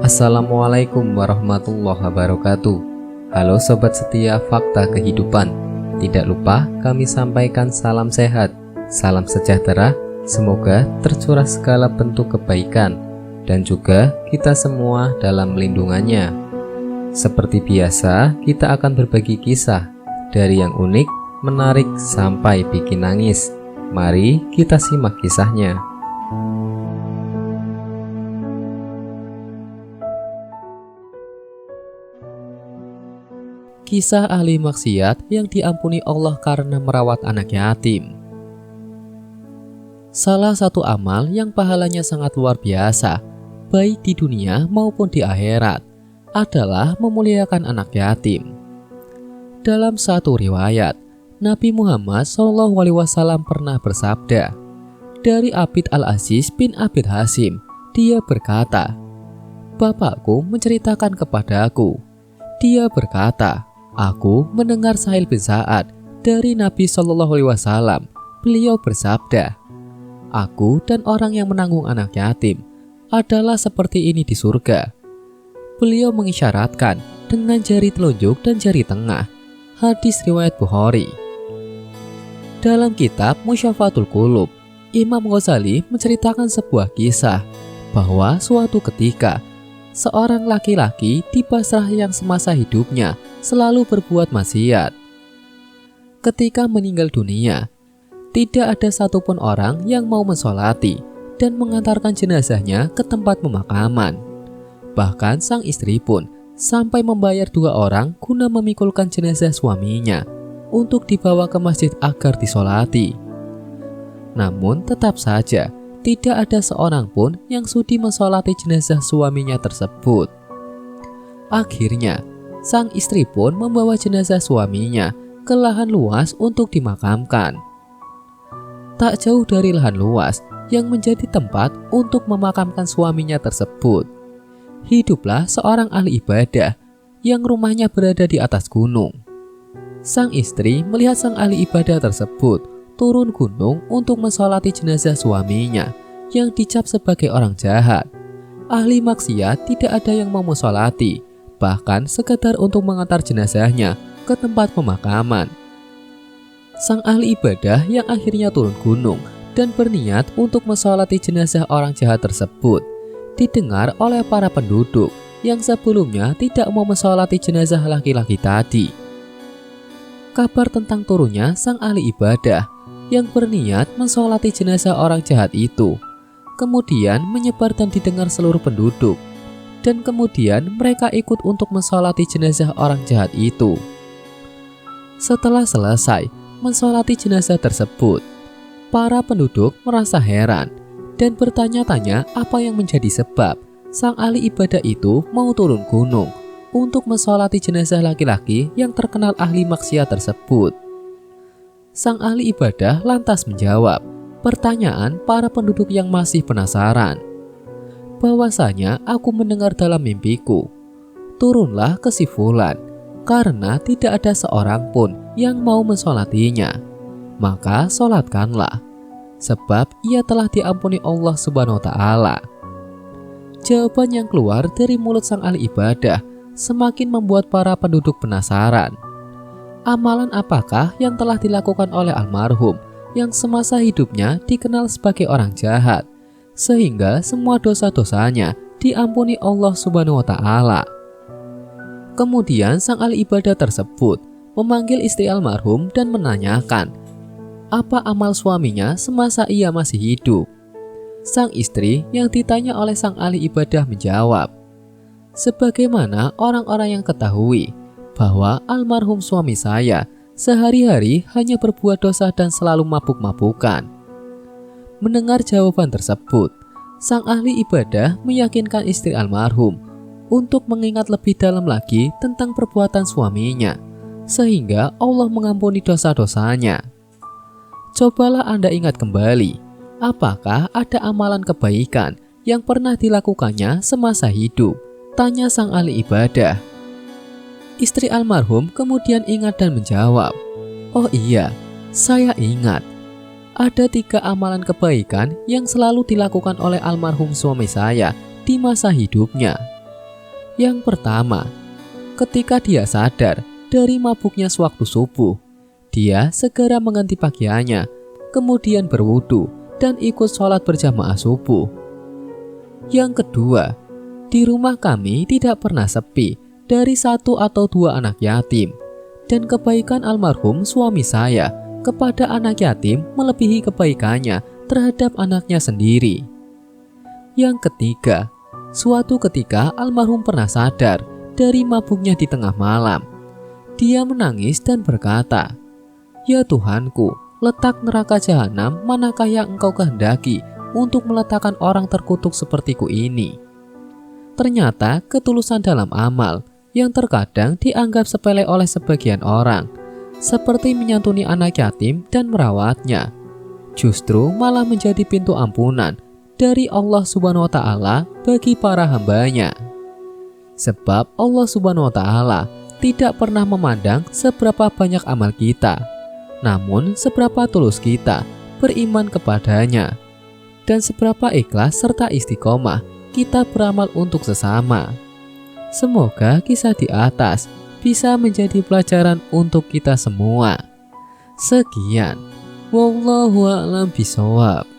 Assalamualaikum warahmatullahi wabarakatuh. Halo sobat setia Fakta Kehidupan. Tidak lupa kami sampaikan salam sehat, salam sejahtera. Semoga tercurah segala bentuk kebaikan dan juga kita semua dalam lindungannya. Seperti biasa, kita akan berbagi kisah dari yang unik, menarik sampai bikin nangis. Mari kita simak kisahnya. Kisah ahli maksiat yang diampuni Allah karena merawat anak yatim. Salah satu amal yang pahalanya sangat luar biasa, baik di dunia maupun di akhirat, adalah memuliakan anak yatim. Dalam satu riwayat, Nabi Muhammad SAW pernah bersabda, dari Abid Al-Aziz bin Abid Hasim, dia berkata, "Bapakku menceritakan kepadaku." Dia berkata, "Aku mendengar Sahil bin Sa'ad dari Nabi SAW. Beliau bersabda, aku dan orang yang menanggung anak yatim adalah seperti ini di surga." Beliau mengisyaratkan dengan jari telunjuk dan jari tengah. Hadis riwayat Bukhari. Dalam kitab Musyafatul Qulub, Imam Ghazali menceritakan sebuah kisah bahwa suatu ketika seorang laki-laki di Basrah yang semasa hidupnya selalu berbuat maksiat. Ketika meninggal dunia, tidak ada satupun orang yang mau mensolati dan mengantarkan jenazahnya ke tempat pemakaman. Bahkan sang istri pun sampai membayar 2 orang guna memikulkan jenazah suaminya untuk dibawa ke masjid agar disolati. Namun tetap saja tidak ada seorang pun yang sudi mensolati jenazah suaminya tersebut. Akhirnya, sang istri pun membawa jenazah suaminya ke lahan luas untuk dimakamkan. Tak jauh dari lahan luas yang menjadi tempat untuk memakamkan suaminya tersebut, hiduplah seorang ahli ibadah yang rumahnya berada di atas gunung. Sang istri melihat sang ahli ibadah tersebut turun gunung untuk mensolati jenazah suaminya yang dicap sebagai orang jahat. Ahli maksiat tidak ada yang mau mensolati, bahkan sekedar untuk mengantar jenazahnya ke tempat pemakaman. Sang ahli ibadah yang akhirnya turun gunung dan berniat untuk mensolati jenazah orang jahat tersebut didengar oleh para penduduk yang sebelumnya tidak mau mensolati jenazah laki-laki tadi. Kabar tentang turunnya sang ahli ibadah yang berniat mensolati jenazah orang jahat itu kemudian menyebar dan didengar seluruh penduduk, dan kemudian mereka ikut untuk mensolati jenazah orang jahat itu. Setelah selesai mensolati jenazah tersebut, para penduduk merasa heran dan bertanya-tanya apa yang menjadi sebab sang ahli ibadah itu mau turun gunung untuk mensolati jenazah laki-laki yang terkenal ahli maksiat tersebut. Sang ahli ibadah lantas menjawab pertanyaan para penduduk yang masih penasaran. Bahwasanya aku mendengar dalam mimpiku, turunlah ke si fulan, karena tidak ada seorang pun yang mau mensolatinya. Maka solatkanlah, sebab ia telah diampuni Allah Subhanahu wa Ta'ala. Jawaban yang keluar dari mulut sang ahli ibadah semakin membuat para penduduk penasaran. Amalan apakah yang telah dilakukan oleh almarhum yang semasa hidupnya dikenal sebagai orang jahat, sehingga semua dosa-dosanya diampuni Allah Subhanahu wa Ta'ala? Kemudian sang ahli ibadah tersebut memanggil istri almarhum dan menanyakan apa amal suaminya semasa ia masih hidup. Sang istri yang ditanya oleh sang ahli ibadah menjawab, sebagaimana orang-orang yang ketahui bahwa almarhum suami saya sehari-hari hanya berbuat dosa dan selalu mabuk-mabukan. Mendengar jawaban tersebut, sang ahli ibadah meyakinkan istri almarhum untuk mengingat lebih dalam lagi tentang perbuatan suaminya, sehingga Allah mengampuni dosa-dosanya. Cobalah Anda ingat kembali, apakah ada amalan kebaikan yang pernah dilakukannya semasa hidup? Tanya sang ahli ibadah. Istri almarhum kemudian ingat dan menjawab, "Oh iya, saya ingat. Ada 3 amalan kebaikan yang selalu dilakukan oleh almarhum suami saya di masa hidupnya. Yang pertama, ketika dia sadar dari mabuknya sewaktu subuh, dia segera mengganti pakaiannya, kemudian berwudu dan ikut sholat berjamaah subuh. Yang kedua, di rumah kami tidak pernah sepi dari 1 atau 2 anak yatim, dan kebaikan almarhum suami saya kepada anak yatim melebihi kebaikannya terhadap anaknya sendiri. Yang ketiga, suatu ketika almarhum pernah sadar dari mabuknya di tengah malam. Dia menangis dan berkata, "Ya Tuhanku, letak neraka jahanam manakah yang Engkau kehendaki untuk meletakkan orang terkutuk sepertiku ini?" Ternyata ketulusan dalam amal yang terkadang dianggap sepele oleh sebagian orang, seperti menyantuni anak yatim dan merawatnya, justru malah menjadi pintu ampunan dari Allah Subhanahu wa Ta'ala bagi para hambanya. Sebab Allah Subhanahu wa Ta'ala tidak pernah memandang seberapa banyak amal kita, namun seberapa tulus kita beriman kepadanya, dan seberapa ikhlas serta istiqomah kita beramal untuk sesama. Semoga kisah di atas bisa menjadi pelajaran untuk kita semua. Sekian, wallahu a'lam bishawab.